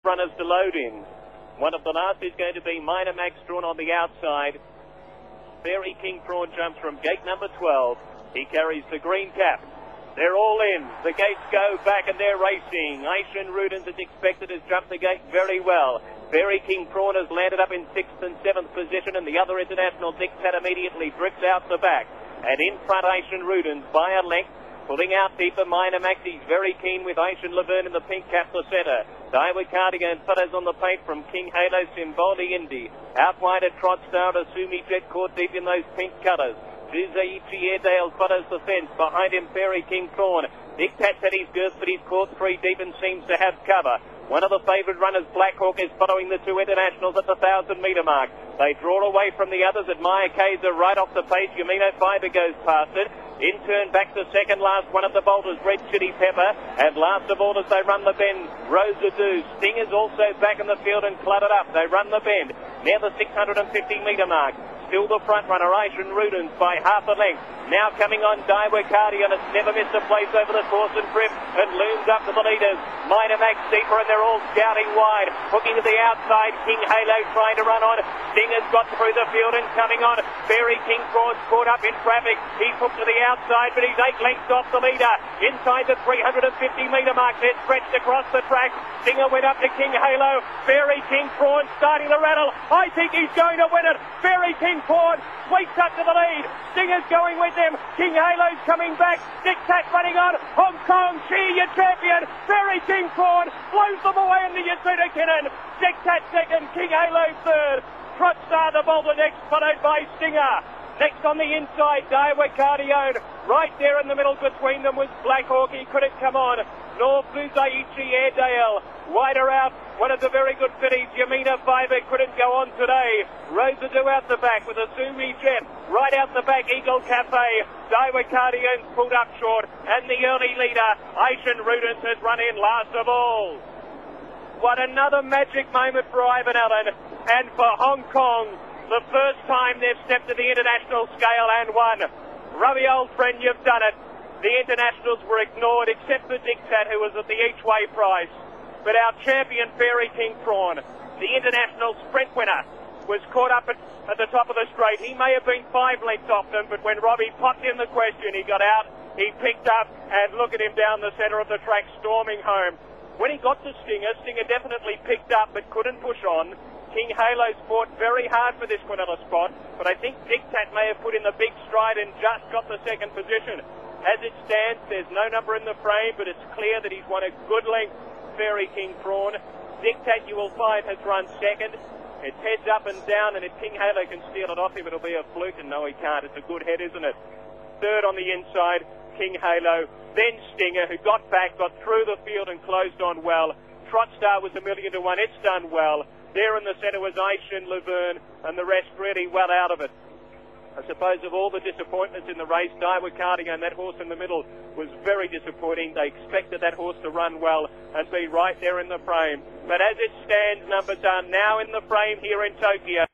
runners to load in. One of the last is going to be Minor Max drawn on the outside. Fairy King Prawn jumps from gate number 12. He carries the green cap. They're all in. The gates go back and they're racing. Aishan Rudens, as expected, has jumped the gate very well. Fairy King Prawn has landed up in 6th and 7th position, and the other international Diktat immediately drifts out the back. And in front, Aishan Rudens by a length. Pulling out deeper, Minor Max, he's very keen with Aishan Laverne in the pink cap, the centre. Daiwa Cardigan and photos on the paint from King Halo, Simboli Indy. Out wide at Trot Star, Asumi Jet caught deep in those pink colours. Juzaichi Airedale follows the fence. Behind him, Fairy King Prawn. Diktat's at his girth, but he's caught 3 deep and seems to have cover. One of the favoured runners, Black Hawk, is following the 2 internationals at the 1,000-metre mark. They draw away from the others at Maya Kaiser right off the pace. Yamino Fiber goes past it. In turn back to second last, one of the bolters, Red Chili Pepper. And last of all, as they run the bend, Rosa Do. Stinger's also back in the field and cluttered up. They run the bend near the 650-metre mark. Still the front runner, Aishan Rudens, by half a length. Now coming on, Daiwa Cardigan has never missed a place over the course and trip and looms up to the leaders. Minor Max deeper, and they're all scouting wide. Hooking to the outside, King Halo trying to run on. Stinger's got through the field and coming on. Fairy King Prawn's caught up in traffic. He's hooked to the outside, but he's 8 lengths off the leader. Inside the 350-metre mark, they're stretched across the track. Stinger went up to King Halo. Fairy King Prawn starting the rattle. I think he's going to win it. Fairy King Prawn sweeps up to the lead. Stinger's going with them. King Halo's coming back. Diktat running on. Hong Kong, she your champion. Fairy King Prawn blows them away in the Yasuda Kinen. Diktat second, King Halo third. Trot Star the bolter next, followed by Stinger. Next on the inside, Daiwa Cardigan. Right there in the middle between them was Black Hawk. He couldn't come on. Nor Juzaichi Airedale. Wider out, one of the very good fillies, Yamina Fiber, couldn't go on today. Rosa Do out the back with Asumi Jet. Right out the back, Eagle Cafe. Daiwa Cardigan's pulled up short. And the early leader, Aishan Rudens, has run in last of all. What another magic moment for Ivan Allen. And for Hong Kong, the first time they've stepped to the international scale and won. Robbie, old friend, you've done it. The internationals were ignored except for Diktat, who was at the each-way price. But our champion, Fairy King Prawn, the international sprint winner, was caught up at the top of the straight. He may have been 5 lengths off them, but when Robbie popped in the question, he got out, he picked up, and look at him down the centre of the track, storming home. When he got to Stinger, Stinger definitely picked up, but couldn't push on. King Halo's fought very hard for this Quinella spot, but I think Diktat may have put in the big stride and just got the second position. As it stands, there's no number in the frame, but it's clear that he's won a good length. Fairy King Prawn. Diktat, you will find, has run second. It's heads up and down, and if King Halo can steal it off him, it'll be a fluke, and no, he can't. It's a good head, isn't it? Third on the inside, King Halo. Then Stinger, who got back, got through the field and closed on well. Trot Star was 1,000,000 to 1. It's done well. There in the centre was Aishan Laverne, and the rest really well out of it. I suppose of all the disappointments in the race, Daiwa Cardigan, that horse in the middle, was very disappointing. They expected that horse to run well and be right there in the frame. But as it stands, numbers are now in the frame here in Tokyo.